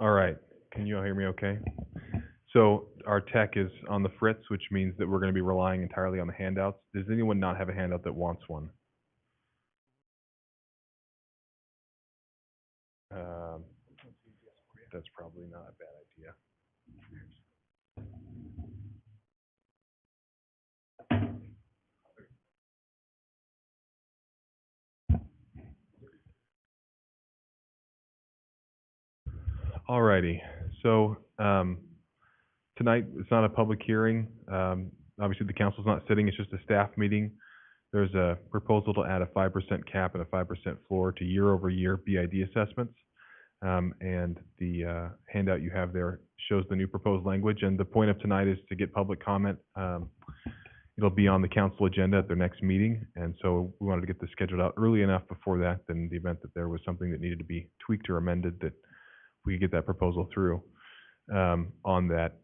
All right. Can you all hear me okay? So our tech is on the fritz, which means that we're going to be relying entirely on the handouts. Does anyone not have a handout that wants one? Um, that's probably not a bad idea. All righty. So tonight it's not a public hearing. Obviously, the council's not sitting. It's just a staff meeting. There's a proposal to add a 5% cap and a 5% floor to year-over-year B.I.D. assessments. And the handout you have there shows the new proposed language. And the point of tonight is to get public comment. It'll be on the council agenda at their next meeting. And so we wanted to get this scheduled out early enough before that, in the event that there was something that needed to be tweaked or amended, that we could get that proposal through on that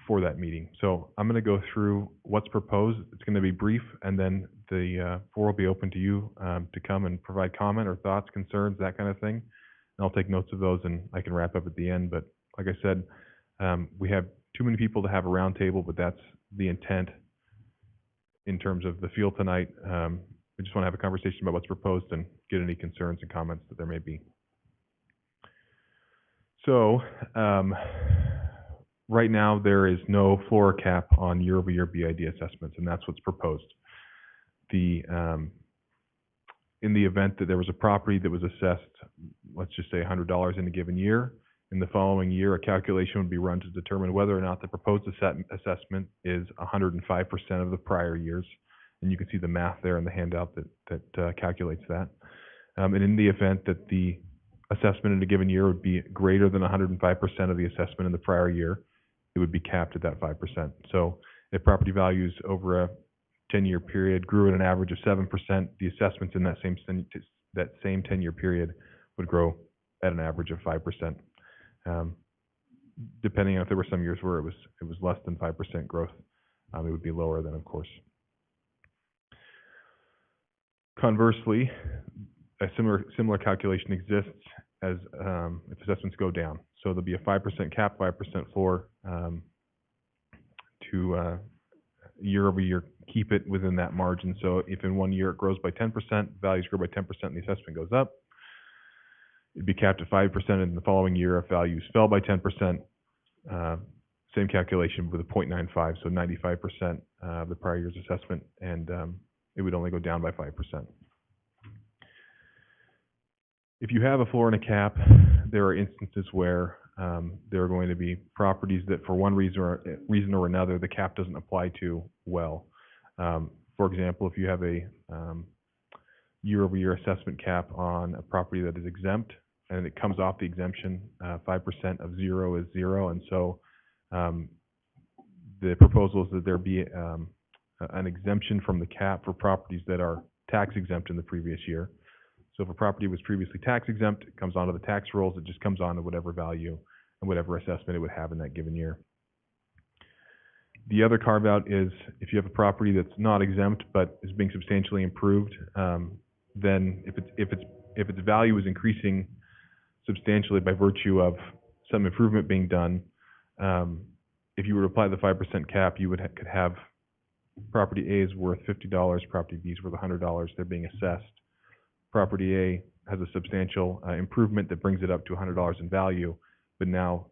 for that meeting. So I'm going to go through what's proposed. It's going to be brief, and then the floor will be open to you to come and provide comment or thoughts, concerns, that kind of thing. And I'll take notes of those, and I can wrap up at the end. But like I said, we have too many people to have a round table, but that's the intent in terms of the field tonight. We just want to have a conversation about what's proposed and get any concerns and comments that there may be. So right now there is no floor cap on year-over-year B.I.D. assessments, and that's what's proposed. In the event that there was a property that was assessed, let's just say $100 in a given year, in the following year, a calculation would be run to determine whether or not the proposed assessment is 105% of the prior years. And you can see the math there in the handout that calculates that. And in the event that the assessment in a given year would be greater than 105% of the assessment in the prior year, it would be capped at that 5%. So if property values over a 10-year period grew at an average of 7%, the assessments in that same 10-year period would grow at an average of 5%. Depending on if there were some years where it was less than 5% growth, it would be lower then, of course. Conversely, a similar calculation exists as if assessments go down. So there'll be a 5% cap, 5% floor to year over year keep it within that margin. So if in one year it grows by 10%, values grow by 10%, and the assessment goes up, it'd be capped at 5%. In the following year, if values fell by 10%, same calculation with a 0.95, so 95% of the prior year's assessment, and it would only go down by 5%. If you have a floor and a cap, there are instances where there are going to be properties that for one reason or another, the cap doesn't apply to well. For example, if you have a year-over-year assessment cap on a property that is exempt, and it comes off the exemption, 5% of 0 is 0, and so the proposal is that there be an exemption from the cap for properties that are tax exempt in the previous year. So if a property was previously tax exempt, it comes onto the tax rolls, it just comes onto whatever value and whatever assessment it would have in that given year. The other carve out is if you have a property that's not exempt but is being substantially improved, then if its value is increasing substantially by virtue of some improvement being done, if you were to apply the 5% cap, you could have property A is worth $50, property B is worth $100. They're being assessed. Property A has a substantial improvement that brings it up to $100 in value, but now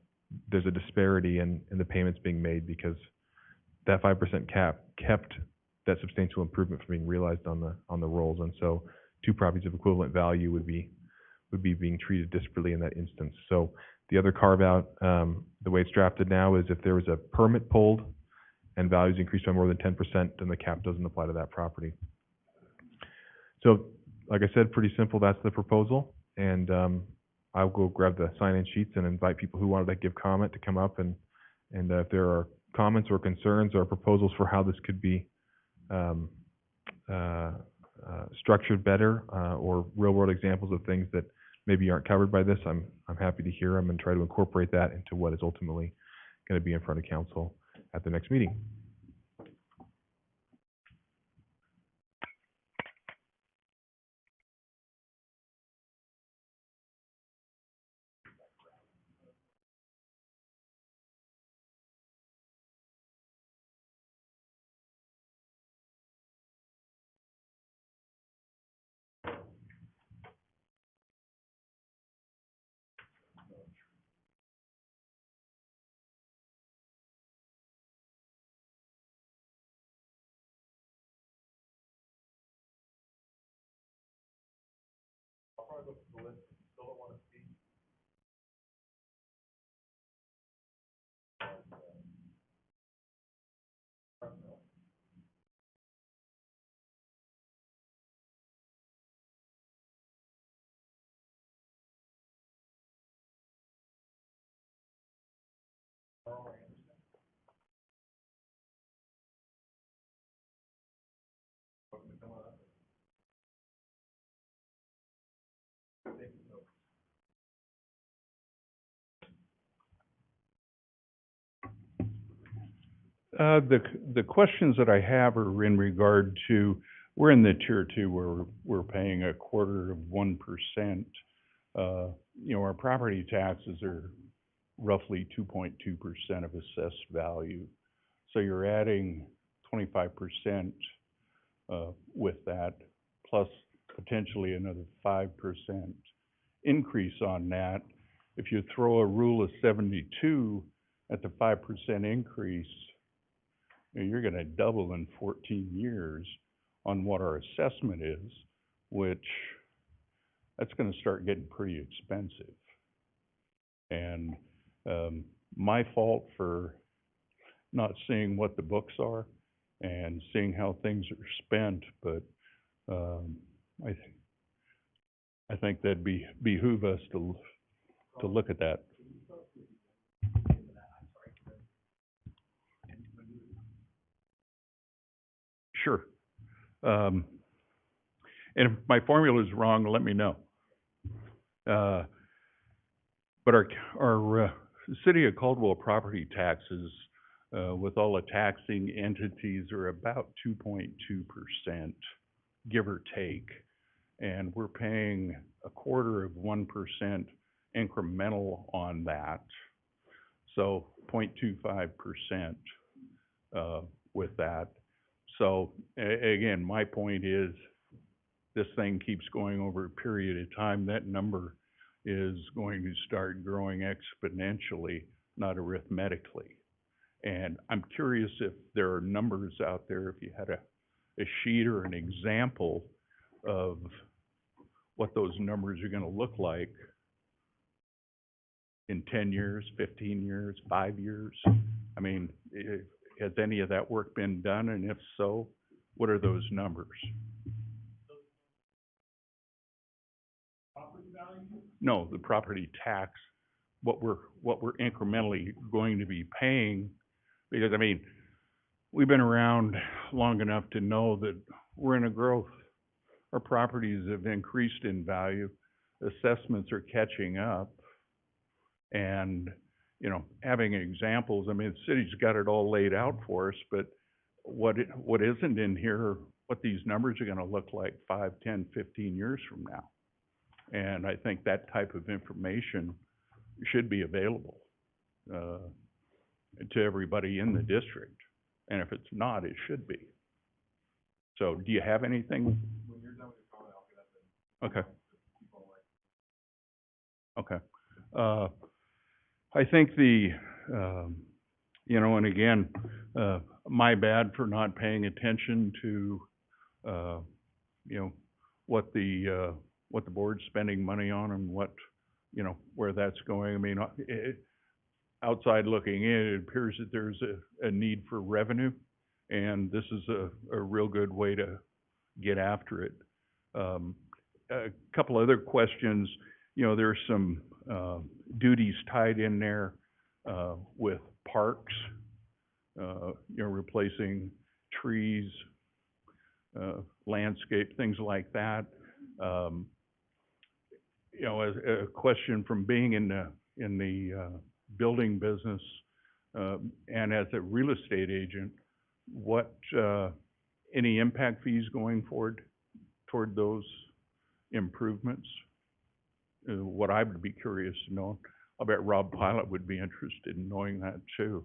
there's a disparity in the payments being made because that 5% cap kept that substantial improvement from being realized on the rolls, and so two properties of equivalent value would be being treated disparately in that instance. So the other carve out, the way it's drafted now, is if there was a permit pulled and values increased by more than 10%, then the cap doesn't apply to that property. So, like I said, pretty simple. That's the proposal, and I'll go grab the sign-in sheets and invite people who wanted to give comment to come up, and if there are comments or concerns or proposals for how this could be structured better, or real-world examples of things that maybe aren't covered by this, I'm happy to hear them and try to incorporate that into what is ultimately going to be in front of council at the next meeting. The questions that I have are in regard to, we're in the tier two where we're paying 0.25%. Our property taxes are roughly 2.2% of assessed value. So you're adding 25% with that, plus potentially another 5% increase on that. If you throw a rule of 72 at the 5% increase, you're going to double in 14 years on what our assessment is, which that's going to start getting pretty expensive. And my fault for not seeing what the books are and seeing how things are spent, but I think that'd behoove us to look at that. Sure. And if my formula is wrong, let me know. But our city of Caldwell property taxes, with all the taxing entities, are about 2.2%, give or take. And we're paying 0.25% incremental on that. So 0.25% with that. So again, my point is, this thing keeps going over a period of time, that number is going to start growing exponentially, not arithmetically. And I'm curious if there are numbers out there, if you had a sheet or an example of what those numbers are going to look like in 10 years, 15 years, 5 years. I mean, has any of that work been done? And if so, what are those numbers? Property value? No, the property tax, what we're incrementally going to be paying, because I mean, we've been around long enough to know that we're in a growth. Our properties have increased in value, assessments are catching up, and having examples. I mean, the city's got it all laid out for us, but what isn't in here, what these numbers are going to look like 5, 10, 15 years from now. And I think that type of information should be available to everybody in the district. And if it's not, it should be. So do you have anything? When you're done with your comment, I'll get up and okay. Okay. I think and again, my bad for not paying attention to, what the board's spending money on and what, where that's going. I mean, outside looking in, it appears that there's a need for revenue, and this is a real good way to get after it. A couple other questions. There's some duties tied in there with parks, replacing trees, landscape, things like that. A question from being in the building business and as a real estate agent, what any impact fees going forward toward those improvements? What I would be curious to know. I bet Rob Pilot would be interested in knowing that too.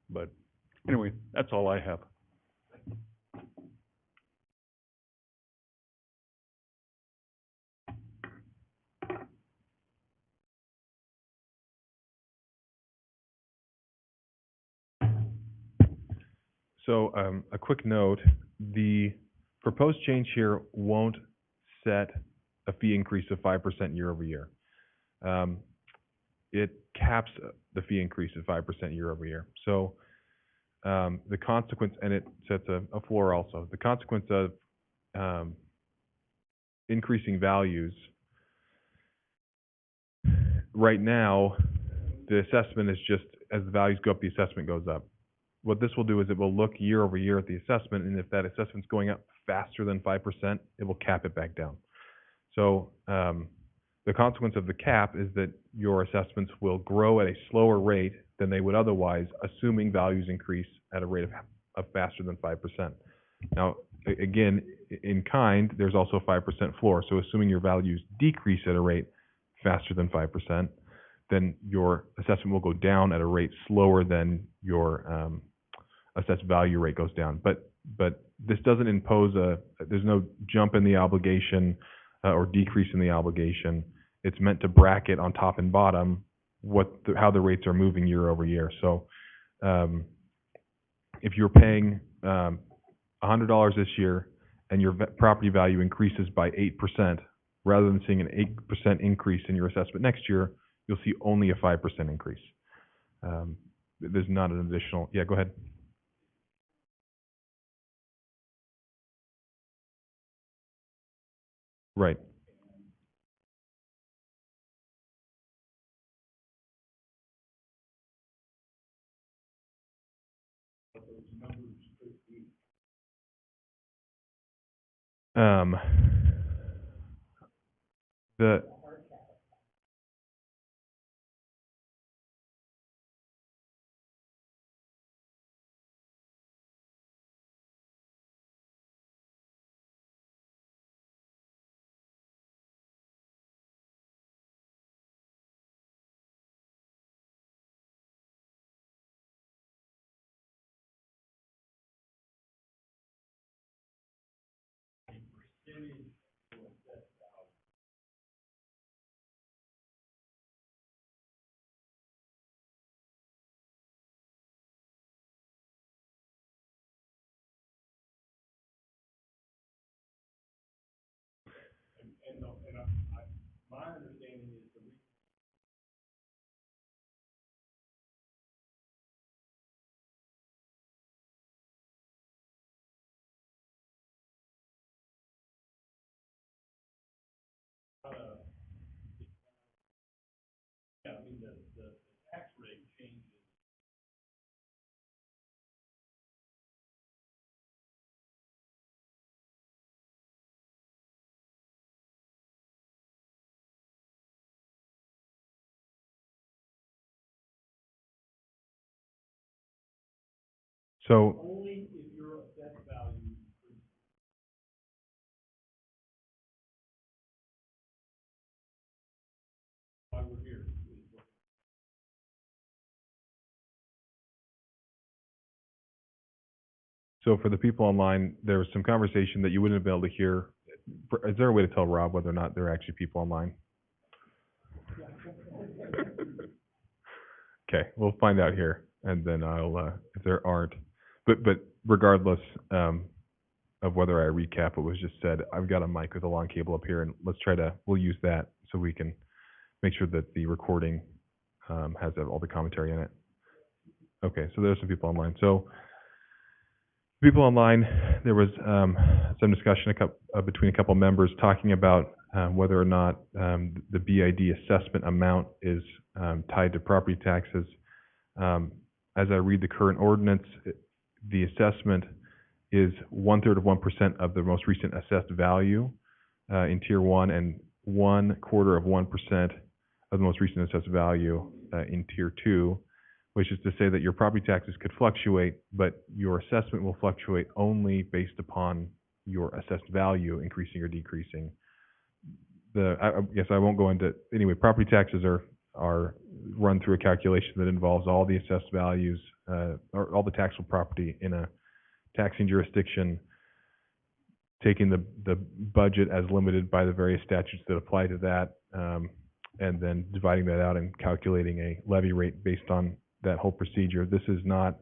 But anyway, that's all I have. So a quick note, the proposed change here won't set a fee increase of 5% year over year. It caps the fee increase at 5% year over year. So the consequence, and it sets a floor also. The consequence of increasing values, right now, the assessment is just, as the values go up, the assessment goes up. What this will do is it will look year over year at the assessment, and if that assessment's going up faster than 5%, it will cap it back down. So the consequence of the cap is that your assessments will grow at a slower rate than they would otherwise, assuming values increase at a rate of faster than 5%. Now, again, in kind, there's also a 5% floor. So assuming your values decrease at a rate faster than 5%, then your assessment will go down at a rate slower than your assessed value rate goes down. But this doesn't impose there's no jump in the obligation or decrease in the obligation. It's meant to bracket on top and bottom how the rates are moving year over year. So if you're paying $100 this year and your property value increases by 8%, rather than seeing an 8% increase in your assessment next year, you'll see only a 5% increase. There's not an additional. Yeah, go ahead. Right. The So for the people online, there was some conversation that you wouldn't have been able to hear. Is there a way to tell Rob whether or not there are actually people online? Okay, we'll find out here, and then I'll if there aren't. But regardless of whether I recap what was just said, I've got a mic with a long cable up here, and we'll use that so we can make sure that the recording has all the commentary in it. Okay, so there's some people online. So people online, there was some discussion between a couple members talking about whether or not the B.I.D. assessment amount is tied to property taxes. As I read the current ordinance, the assessment is 1/3 of 1% of the most recent assessed value in Tier 1 and 1/4 of 1% of the most recent assessed value in Tier 2, which is to say that your property taxes could fluctuate, but your assessment will fluctuate only based upon your assessed value increasing or decreasing. I guess I won't go into, anyway, property taxes are run through a calculation that involves all the assessed values, or all the taxable property in a taxing jurisdiction, taking the budget as limited by the various statutes that apply to that, and then dividing that out and calculating a levy rate based on that whole procedure. This is not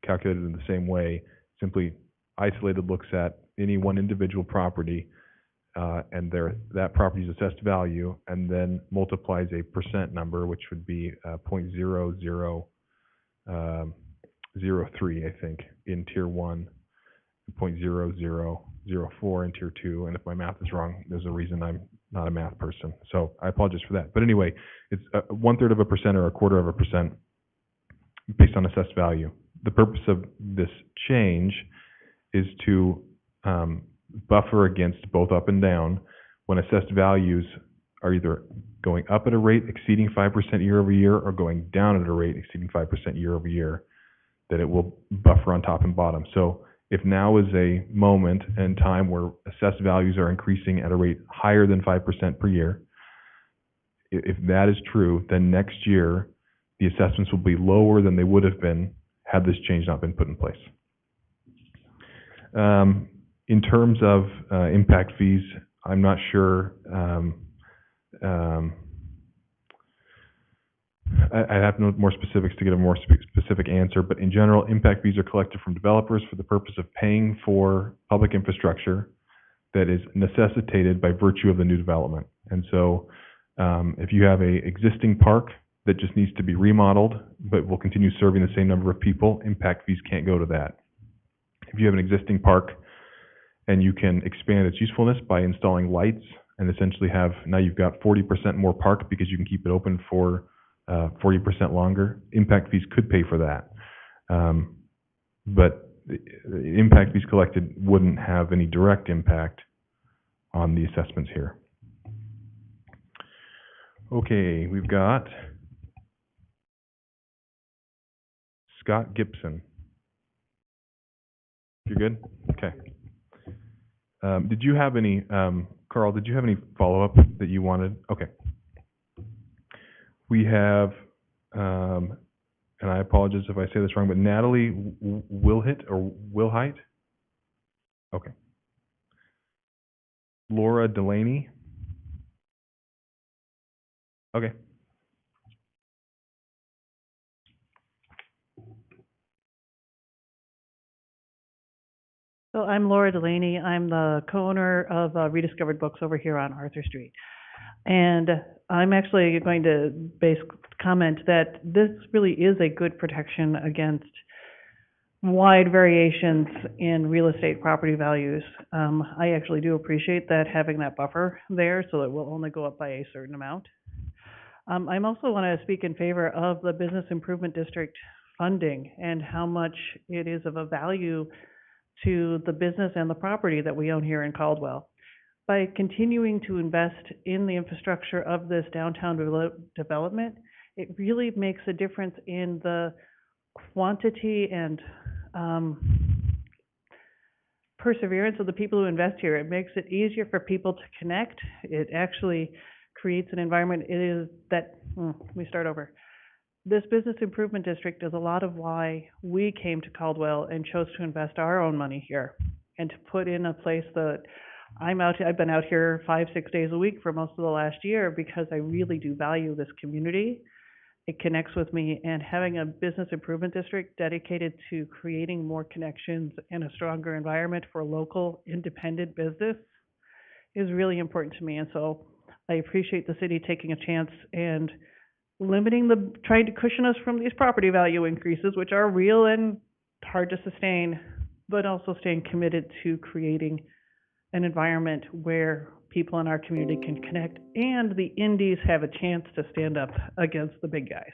calculated in the same way. Simply isolated looks at any one individual property and that property's assessed value, and then multiplies a percent number, which would be 0.0003, I think, in tier 1, 0.0004 in tier 2, and if my math is wrong, there's a reason I'm not a math person. So I apologize for that. But anyway, it's 1/3 of a percent or 1/4 of a percent based on assessed value. The purpose of this change is to buffer against both up and down when assessed values are either going up at a rate exceeding 5% year over year or going down at a rate exceeding 5% year over year, that it will buffer on top and bottom. So if now is a moment and time where assessed values are increasing at a rate higher than 5% per year, if that is true, then next year the assessments will be lower than they would have been had this change not been put in place. In terms of impact fees, I'm not sure. I have no more specifics to get a more specific answer, but in general, impact fees are collected from developers for the purpose of paying for public infrastructure that is necessitated by virtue of the new development. And so if you have a existing park that just needs to be remodeled, but will continue serving the same number of people, impact fees can't go to that. If you have an existing park and you can expand its usefulness by installing lights and essentially now you've got 40% more park because you can keep it open for 40% longer, impact fees could pay for that. But the impact fees collected wouldn't have any direct impact on the assessments here. Okay, we've got Scott Gibson. You're good? Okay. Did you have any, Carl, did you have any follow-up that you wanted? Okay. We have, and I apologize if I say this wrong, but Natalie Wilhite or Wilhite? Okay. Laura Delaney? Okay. So I'm Laura Delaney. I'm the co-owner of Rediscovered Books over here on Arthur Street. And I'm actually going to comment that this really is a good protection against wide variations in real estate property values. I actually do appreciate that having that buffer there so it will only go up by a certain amount. I also want to speak in favor of the Business Improvement District funding and how much it is of a value to the business and the property that we own here in Caldwell. By continuing to invest in the infrastructure of this downtown development, it really makes a difference in the quantity and perseverance of the people who invest here. It makes it easier for people to connect. It actually creates an environment. Let me start over. This Business Improvement District is a lot of why we came to Caldwell and chose to invest our own money here and to put in a place that I've been out here 5-6 days a week for most of the last year because I really do value this community. It connects with me, and having a business improvement district dedicated to creating more connections and a stronger environment for local independent business is really important to me. And so I appreciate the city taking a chance and trying to cushion us from these property value increases, which are real and hard to sustain, but also staying committed to creating an environment where people in our community can connect and the indies have a chance to stand up against the big guys.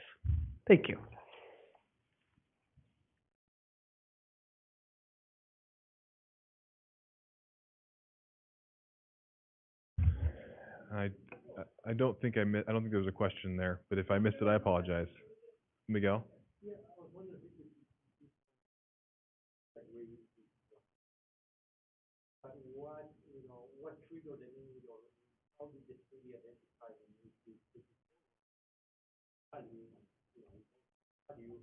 Thank you. I don't think there was a question there, but if I missed it, I apologize. Miguel? Yeah, I was wondering if you what triggered the need, or how did the city identify the need to value, value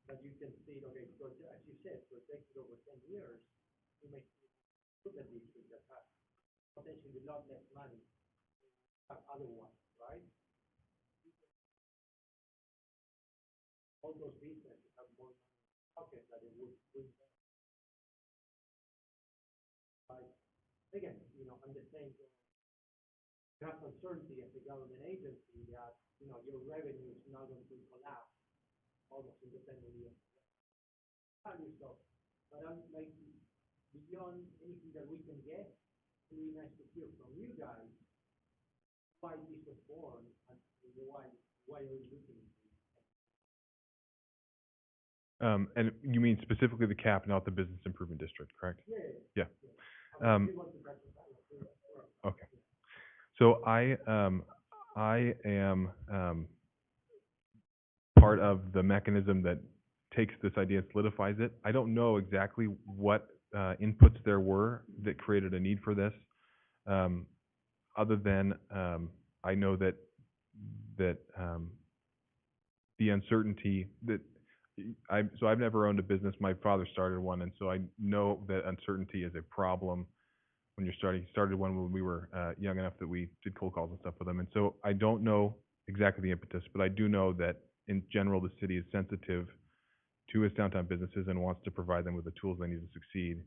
that you can see, okay, because as you said, for it takes over 10 years to make look at these things that have potentially a lot less money than otherwise, right? All those businesses have more pockets that it would bring them. Again, I'm the same. you have uncertainty as a government agency that, you know, your revenue is not going to collapse almost independently of value stuff. But I'm like, beyond anything that we can get, it would be nice to hear from you guys why this was born and why are you looking at it? And you mean specifically the CAP, not the business improvement district, correct? Yeah. Yeah. We want to touch on that. Okay. So I am part of the mechanism that takes this idea and solidifies it. I don't know exactly what inputs there were that created a need for this, other than I know that the uncertainty that I've never owned a business. My father started one, and so I know that uncertainty is a problem when you're starting. He started one when we were young enough that we did cold calls and stuff with them. And so I don't know exactly the impetus, but I do know that in general the city is sensitive to its downtown businesses and wants to provide them with the tools they need to succeed,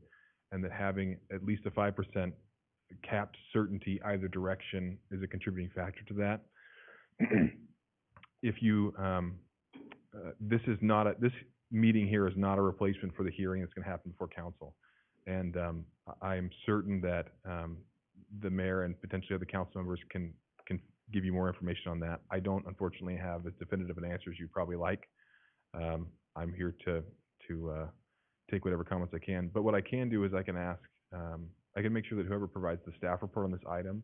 and that having at least a 5% capped certainty either direction is a contributing factor to that. If you this meeting here is not a replacement for the hearing that's going to happen before council. And I am certain that the mayor and potentially other council members can give you more information on that. I don't, unfortunately, have as definitive an answer as you probably like. I'm here to take whatever comments I can. But what I can do is I can ask, I can make sure that whoever provides the staff report on this item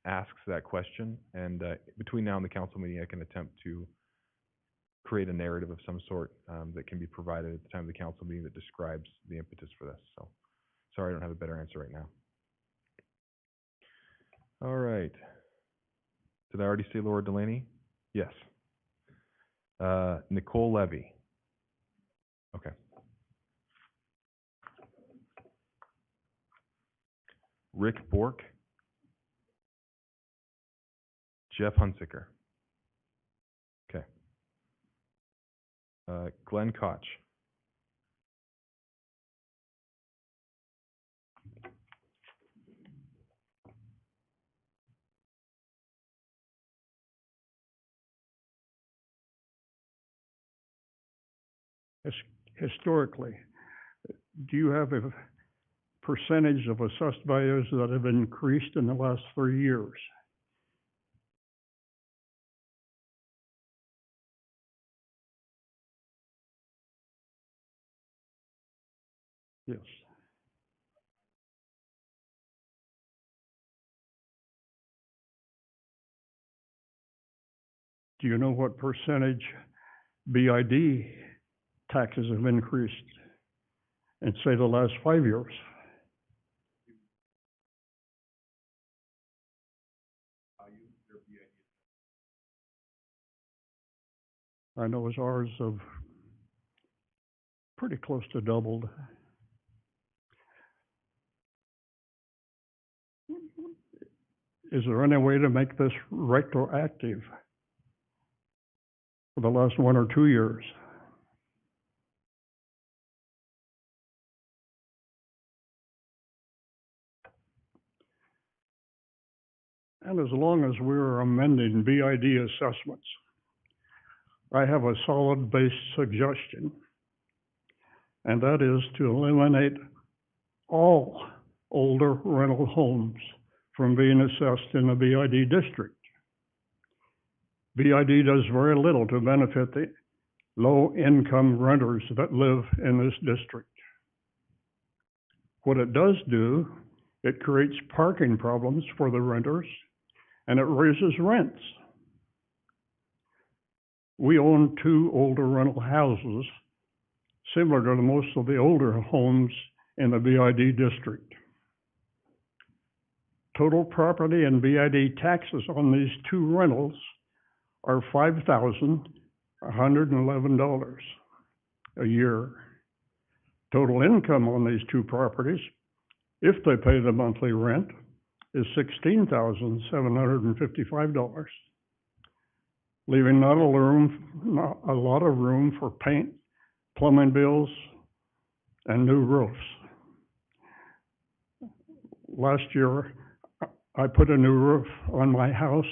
asks that question. And between now and the council meeting, I can attempt to create a narrative of some sort that can be provided at the time of the council meeting that describes the impetus for this. So sorry I don't have a better answer right now. All right. Did I already say Laura Delaney? Yes. Nicole Levy. Okay. Rick Bork. Jeff Hunsicker. Okay. Glenn Koch. Historically, do you have a percentage of assessed values that have increased in the last 3 years? Yes. Do you know what percentage B.I.D. taxes have increased in, say, the last 5 years? I know ours have pretty close to doubled. Is there any way to make this retroactive for the last 1 or 2 years? And as long as we're amending B.I.D. assessments, I have a solid base suggestion, and that is to eliminate all older rental homes from being assessed in the B.I.D. district. B.I.D. does very little to benefit the low-income renters that live in this district. What it does do, it creates parking problems for the renters, and it raises rents. We own 2 older rental houses, similar to most of the older homes in the B.I.D. district. Total property and B.I.D. taxes on these 2 rentals are $5,111 a year. Total income on these 2 properties, if they pay the monthly rent, is $16,755, leaving not a lot of room for paint, plumbing bills, and new roofs. Last year, I put a new roof on my house,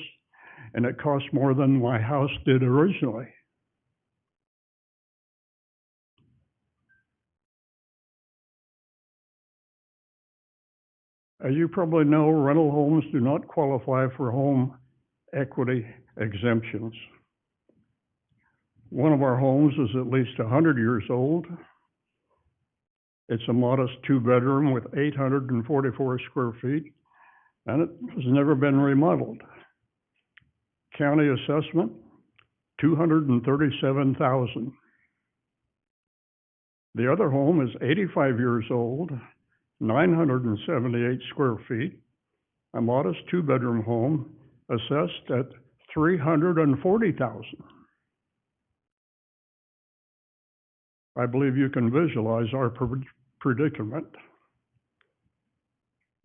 and it cost more than my house did originally. As you probably know, rental homes do not qualify for home equity exemptions. One of our homes is at least 100 years old. It's a modest two-bedroom with 844 square feet, and it has never been remodeled. County assessment, $237,000. The other home is 85 years old, 978 square feet, a modest two-bedroom home assessed at $340,000. I believe you can visualize our predicament.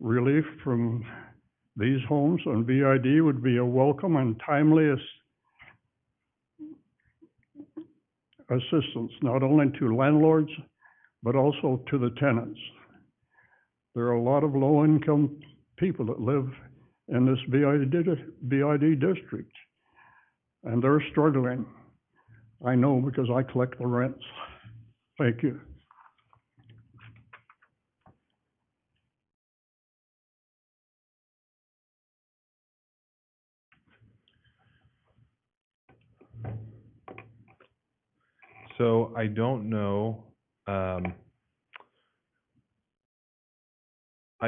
Relief from these homes on B.I.D. would be a welcome and timely assistance, not only to landlords, but also to the tenants. There are a lot of low-income people that live in this B.I.D. district, and they're struggling. I know because I collect the rents. Thank you. So I don't know, I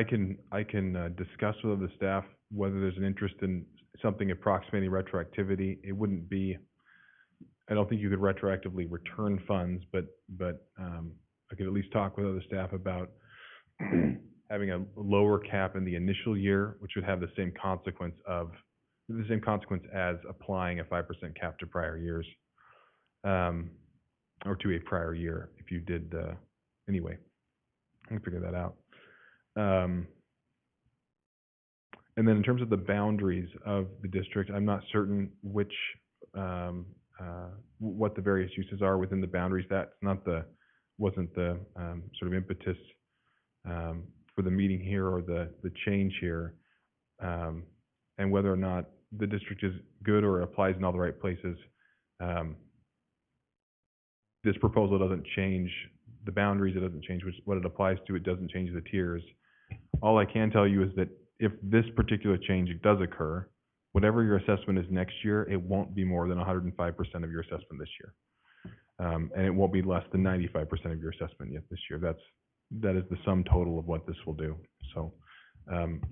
can discuss with the staff whether there's an interest in something approximating retroactivity. It wouldn't be, I don't think you could retroactively return funds, but I could at least talk with other staff about having a lower cap in the initial year, which would have the same consequence as applying a 5% cap to prior years, or to a prior year if you did, anyway, I can figure that out. And then in terms of the boundaries of the district, I'm not certain which, what the various uses are within the boundaries. That's not wasn't the sort of impetus for the meeting here or the change here, and whether or not the district is good or applies in all the right places. This proposal doesn't change the boundaries. It doesn't change what it applies to. It doesn't change the tiers. All I can tell you is that if this particular change does occur, whatever your assessment is next year, it won't be more than 105% of your assessment this year. And it won't be less than 95% of your assessment yet this year. That is the sum total of what this will do. So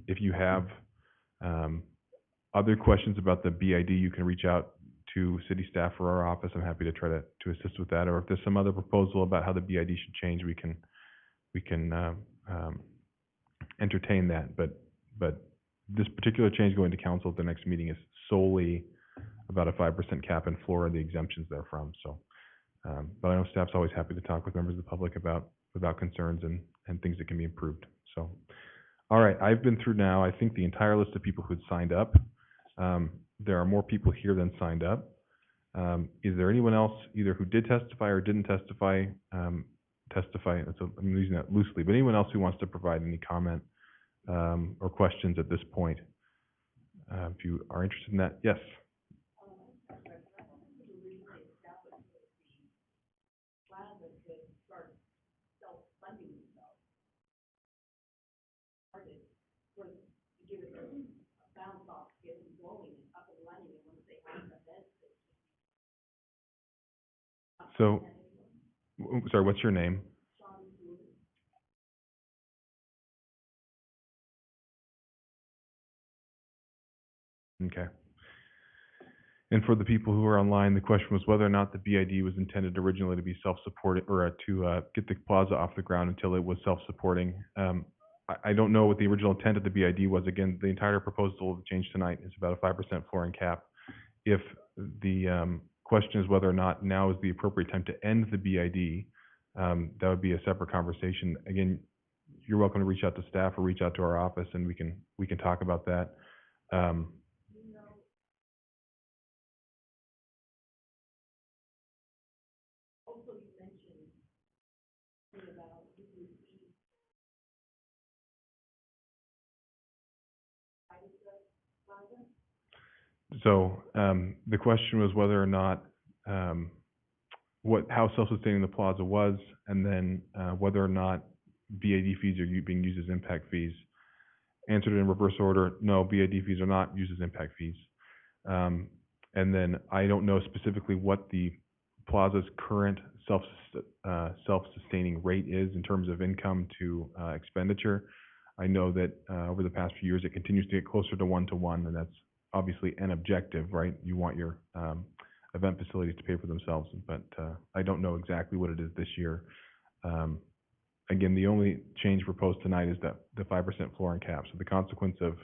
if you have other questions about the B.I.D., you can reach out to city staff or our office. I'm happy to try to assist with that. Or if there's some other proposal about how the B.I.D. should change, we can entertain that. But this particular change going to council at the next meeting is solely about a 5% cap and floor and the exemptions therefrom. So, but I know staff's always happy to talk with members of the public about concerns and things that can be improved. So, all right, I've been through now, I think, the entire list of people who'd signed up. There are more people here than signed up. Is there anyone else either who did testify or didn't testify? I'm using that loosely, but anyone else who wants to provide any comment or questions at this point? If you are interested in that, yes. So, sorry, what's your name? Okay. And for the people who are online, the question was whether or not the B.I.D. was intended originally to be self-supporting or to get the plaza off the ground until it was self-supporting. I don't know what the original intent of the B.I.D. was. Again, the entire proposal of the change tonight is about a 5% flooring cap. If the question is whether or not now is the appropriate time to end the B.I.D., that would be a separate conversation. Again, you're welcome to reach out to staff or reach out to our office, and we can talk about that. So, the question was whether or not, how self-sustaining the plaza was, and then, whether or not B.I.D. fees are being used as impact fees. Answered in reverse order, no, B.I.D. fees are not used as impact fees. And then I don't know specifically what the plaza's current self-sustaining rate is in terms of income to expenditure. I know that over the past few years, it continues to get closer to 1-to-1, and that's obviously an objective, right? You want your event facilities to pay for themselves, but I don't know exactly what it is this year. Again, the only change proposed tonight is that the 5% floor and cap. So the consequence of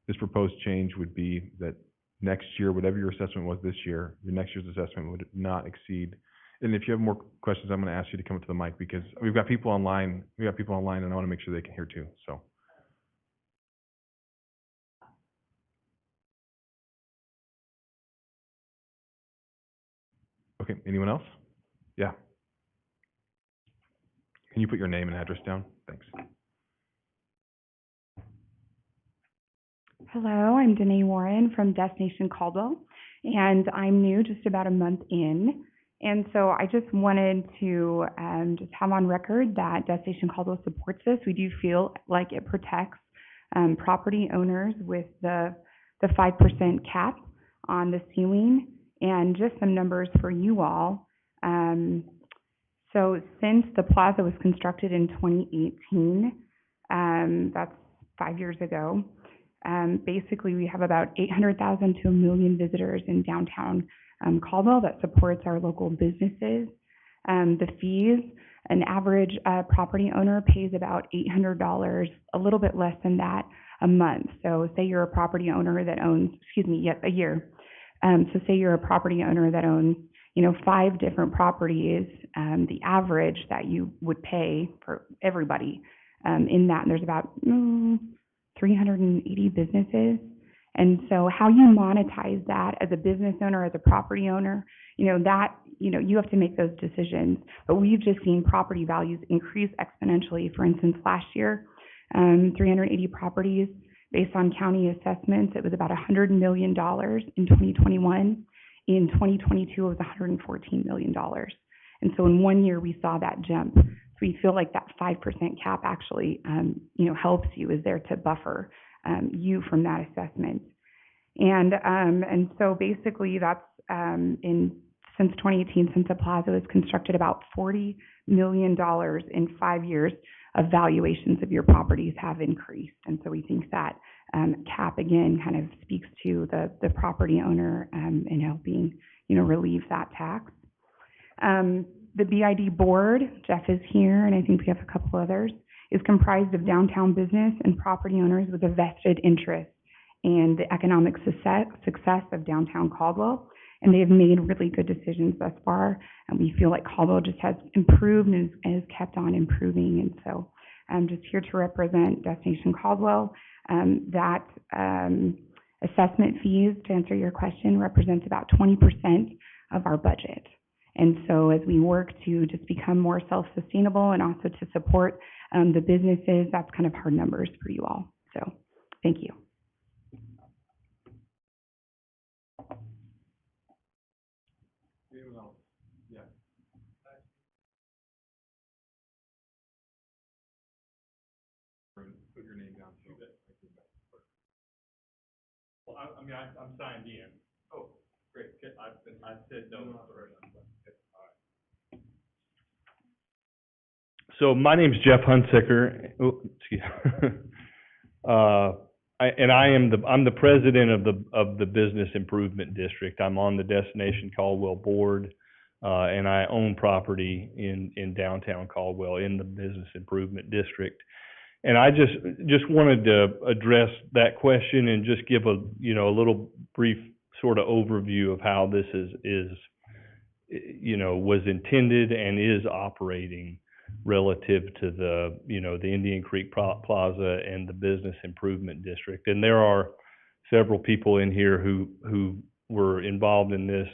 this proposed change would be that next year, whatever your assessment was this year, your next year's assessment would not exceed. And if you have more questions, I'm going to ask you to come up to the mic because we've got people online. And I want to make sure they can hear too. So. Okay, anyone else? Yeah. Can you put your name and address down? Thanks. Hello, I'm Danae Warren from Destination Caldwell, and I'm new, just about a month in. And so I just wanted to just have on record that Destination Caldwell supports this. We do feel like it protects property owners with the 5% cap on the ceiling. And just some numbers for you all. So since the plaza was constructed in 2018, that's 5 years ago, basically we have about 800,000 to 1 million visitors in downtown Caldwell that supports our local businesses. The fees, an average property owner pays about $800, a little bit less than that a month. So say you're a property owner that owns, a year. So say you're a property owner that owns, 5 different properties, the average that you would pay for everybody in that, and there's about 380 businesses. And so how you monetize that as a business owner, as a property owner, you have to make those decisions. But we've just seen property values increase exponentially. For instance, last year, 380 properties, based on county assessments, it was about $100 million in 2021. In 2022, it was $114 million. And so in 1 year, we saw that jump. So we feel like that 5% cap actually, helps you, is there to buffer you from that assessment. And so basically that's since 2018, since the plaza was constructed, about $40 million in 5 years of valuations of your properties have increased. And so we think that cap, again, kind of speaks to the property owner and helping, relieve that tax. The B.I.D. board, Jeff is here, and I think we have a couple others, is comprised of downtown business and property owners with a vested interest in the economic success of downtown Caldwell. And they have made really good decisions thus far. And we feel like Caldwell just has improved and has kept on improving. And so I'm just here to represent Destination Caldwell. That assessment fees, to answer your question, represents about 20% of our budget. And so as we work to just become more self-sustainable and also to support the businesses, that's kind of hard numbers for you all. So thank you. Yeah. Put your name down too. Well, I'm signed in. Oh, great. I said no. So my name's Jeff Hunsaker. Oh, excuse I'm the president of the Business Improvement District. I'm on the Destination Caldwell board, and I own property in downtown Caldwell in the Business Improvement District. And I just wanted to address that question and just give a little brief sort of overview of how this was intended and is operating relative to the Indian Creek Plaza and the Business Improvement District. And there are several people in here who were involved in this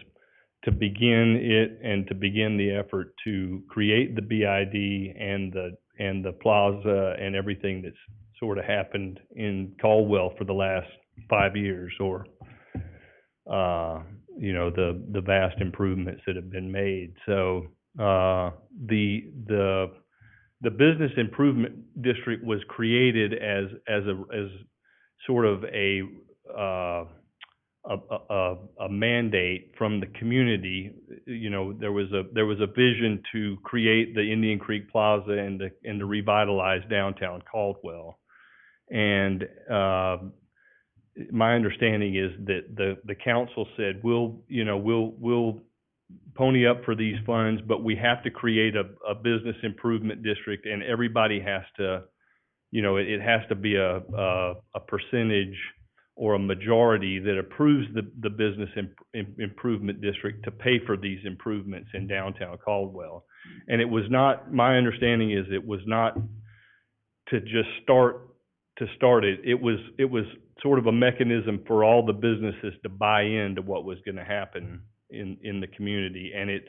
to begin it and to begin the effort to create the B.I.D. and the plaza and everything that's sort of happened in Caldwell for the last 5 years or you know, the vast improvements that have been made. So, the business improvement district was created as sort of a mandate from the community. You know, there was a vision to create the Indian Creek Plaza and to revitalize downtown Caldwell. And my understanding is that the council said, we'll pony up for these funds, but we have to create a business improvement district, and everybody has to, you know, it has to be a percentage or a majority that approves the business improvement district to pay for these improvements in downtown Caldwell. And it was not, my understanding is it was not to just start it. It was sort of a mechanism for all the businesses to buy into what was going to happen in the community. And it's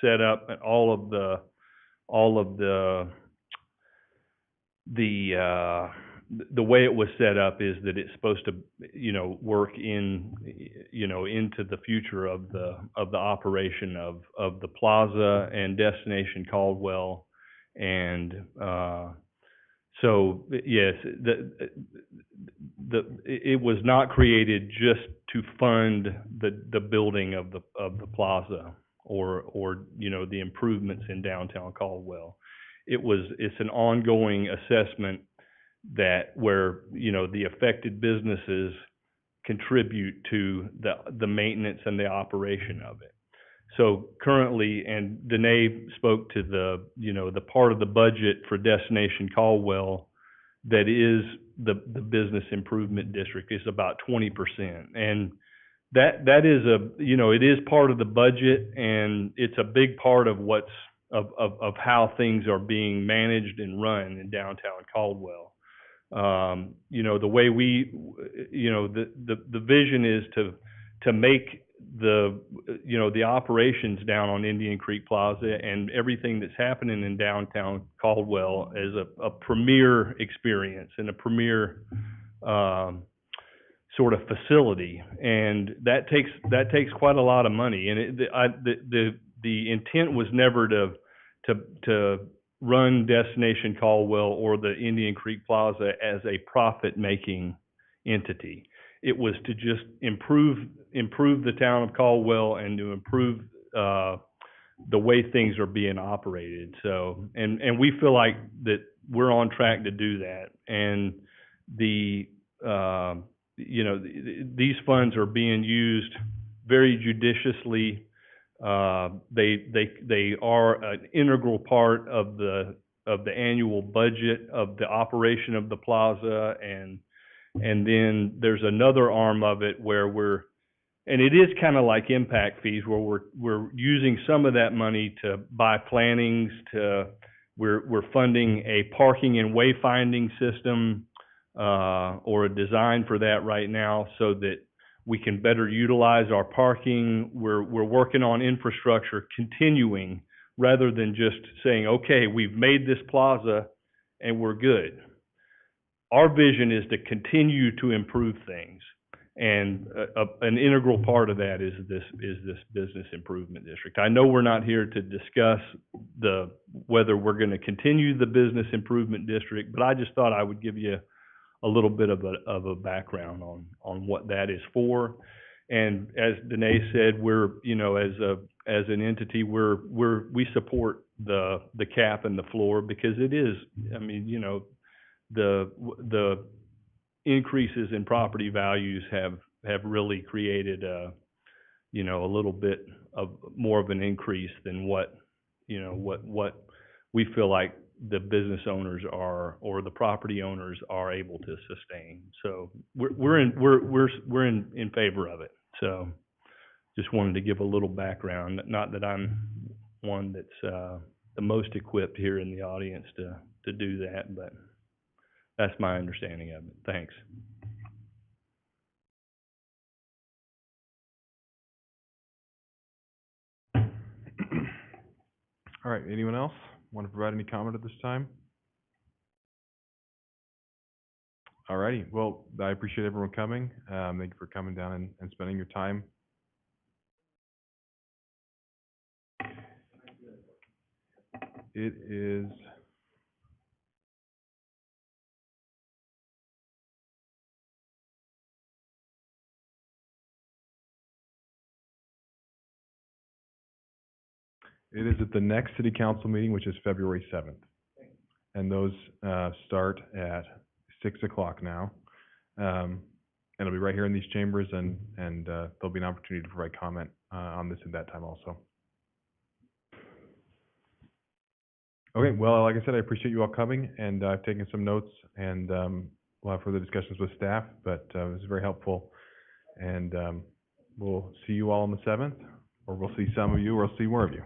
set up, and all of the way it was set up is that it's supposed to, you know, work in, you know, into the future of the operation of the plaza and Destination Caldwell. And so yes, it was not created just to fund the building of the plaza or you know, the improvements in downtown Caldwell. It's an ongoing assessment that where, you know, the affected businesses contribute to the maintenance and the operation of it. So currently, and Danae spoke to the, you know, the part of the budget for Destination Caldwell that is the business improvement district is about 20%. And that is you know, it is part of the budget, and it's a big part of of how things are being managed and run in downtown Caldwell. You know, the way you know, the vision is to make you know, the operations down on Indian Creek Plaza and everything that's happening in downtown Caldwell as a premier experience and a premier sort of facility. And that takes quite a lot of money. And the intent was never to run Destination Caldwell or the Indian Creek Plaza as a profit-making entity. It was to just improve the town of Caldwell and to improve the way things are being operated. So, and we feel like that we're on track to do that. And you know, these funds are being used very judiciously. They are an integral part of the annual budget of the operation of the plaza, and then there's another arm of it where and it is kind of like impact fees, where we're using some of that money to buy plantings, we're funding a parking and wayfinding system or a design for that right now, so that we can better utilize our parking. We're working on infrastructure continuing, rather than just saying, okay, we've made this plaza and we're good. Our vision is to continue to improve things. And an integral part of that is this business improvement district. I know we're not here to discuss whether we're going to continue the business improvement district, but I just thought I would give you a little bit of a background on what that is for. And as Danae said, we're, you know, as an entity, we support the cap and the floor, because it is, I mean, you know, the increases in property values have really created you know, a little bit of more of an increase than what, you know, what we feel like the business owners or the property owners are able to sustain. So we're in favor of it. So just wanted to give a little background. Not that I'm one that's the most equipped here in the audience to do that, but that's my understanding of it. Thanks. All right, anyone else want to provide any comment at this time? All righty. Well, I appreciate everyone coming. Thank you for coming down and spending your time. It is at the next city council meeting, which is February 7th. And those start at 6 o'clock now. And it'll be right here in these chambers, and there'll be an opportunity to provide comment on this at that time also. Okay, well, like I said, I appreciate you all coming, and I've taken some notes, and we'll have further discussions with staff, but it was very helpful. And we'll see you all on the 7th, or we'll see some of you, or we'll see more of you.